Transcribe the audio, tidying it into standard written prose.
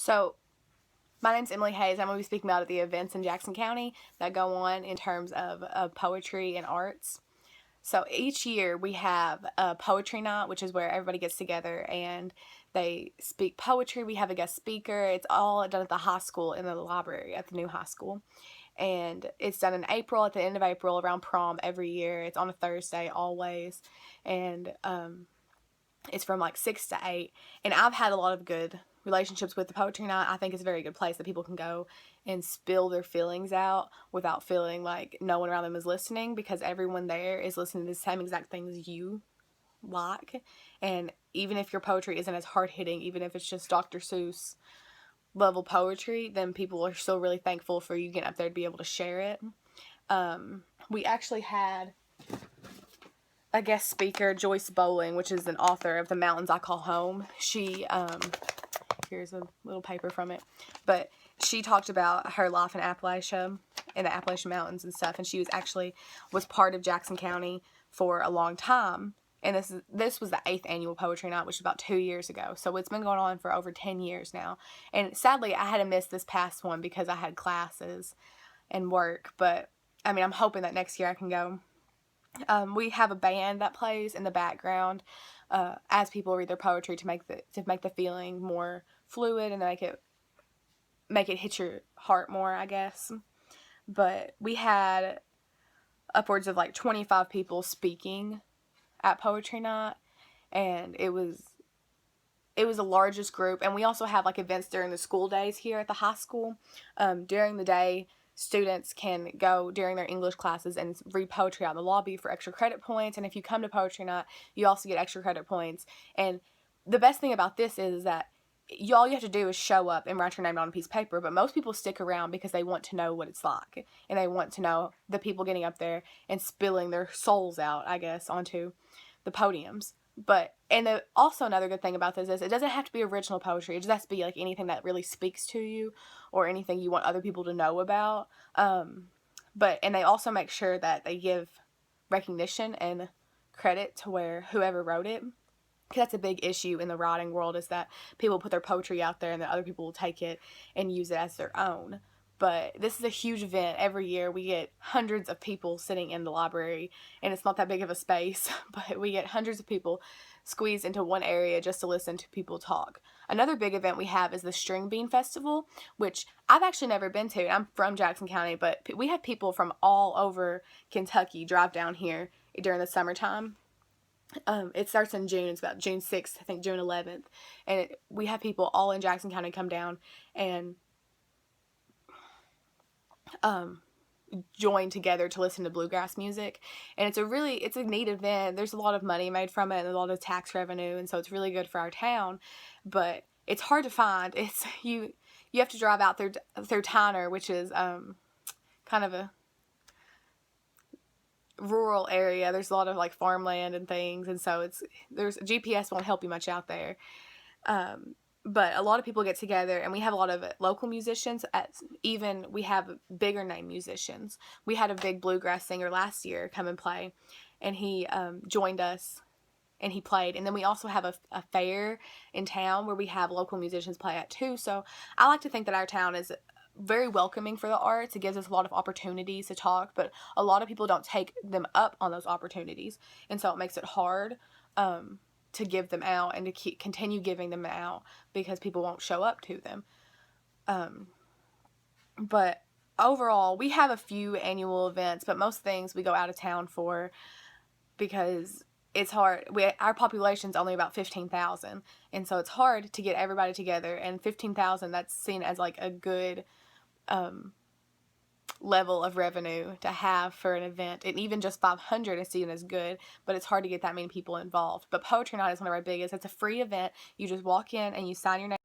So, my name's Emily Hayes. I'm going to be speaking about the events in Jackson County that go on in terms of poetry and arts. So, each year we have a poetry night, which is where everybody gets together and they speak poetry. We have a guest speaker. It's all done at the high school in the library at the new high school. And it's done in April, at the end of April, around prom every year. It's on a Thursday always. And it's from like 6 to 8. And I've had a lot of good relationships with the poetry night. I think it's a very good place that people can go and spill their feelings out without feeling like no one around them is listening, because everyone there is listening to the same exact things you like. And even if your poetry isn't as hard-hitting, even if it's just Dr. Seuss level poetry, then people are still really thankful for you getting up there to be able to share it. We actually had a guest speaker, Joyce Bowling, which is an author of The Mountains I Call Home. She, here's a little paper from it, but she talked about her life in Appalachia, in the Appalachian Mountains and stuff, and she was part of Jackson County for a long time. And this was the 8th annual poetry night, which was about 2 years ago. So it's been going on for over 10 years now. And sadly, I had to miss this past one because I had classes and work. But, I mean, I'm hoping that next year I can go. We have a band that plays in the background as people read their poetry to make the feeling more fluid and make it hit your heart more, I guess. But we had upwards of like 25 people speaking at poetry night, and it was the largest group. And we also have like events during the school days here at the high school. During the day, students can go during their English classes and read poetry out in the lobby for extra credit points. And if you come to poetry night, you also get extra credit points. And the best thing about this is that all you have to do is show up and write your name on a piece of paper. But most people stick around because they want to know what it's like. And they want to know the people getting up there and spilling their souls out, I guess, onto the podiums. Also another good thing about this is it doesn't have to be original poetry. It just has to be like anything that really speaks to you or anything you want other people to know about. And they also make sure that they give recognition and credit to whoever wrote it. Because that's a big issue in the writing world, is that people put their poetry out there and then other people will take it and use it as their own. But this is a huge event. Every year we get hundreds of people sitting in the library, and it's not that big of a space, but we get hundreds of people squeezed into one area just to listen to people talk. Another big event we have is the String Bean Festival, which I've actually never been to. I'm from Jackson County, but we have people from all over Kentucky drive down here during the summertime. It starts in June. It's about June 6th, I think June 11th. And we have people all in Jackson County come down and join together to listen to bluegrass music. And it's a neat event. There's a lot of money made from it and a lot of tax revenue, and so it's really good for our town. But it's hard to find. It's you have to drive out through Tyner, which is kind of a rural area. There's a lot of like farmland and things, and so GPS won't help you much out there. But a lot of people get together, and we have a lot of local musicians. We have bigger name musicians. We had a big bluegrass singer last year come and play, and he joined us, and he played. And then we also have a fair in town where we have local musicians play at too. So I like to think that our town is very welcoming for the arts. It gives us a lot of opportunities to talk, but a lot of people don't take them up on those opportunities, and so it makes it hard to give them out and to continue giving them out because people won't show up to them. But overall, we have a few annual events, but most things we go out of town for because it's hard. Our population's only about 15,000, and so it's hard to get everybody together. And 15,000, that's seen as like a good level of revenue to have for an event, and even just 500 is seen as good, but it's hard to get that many people involved. But poetry night is one of our biggest. It's a free event. You just walk in and you sign your name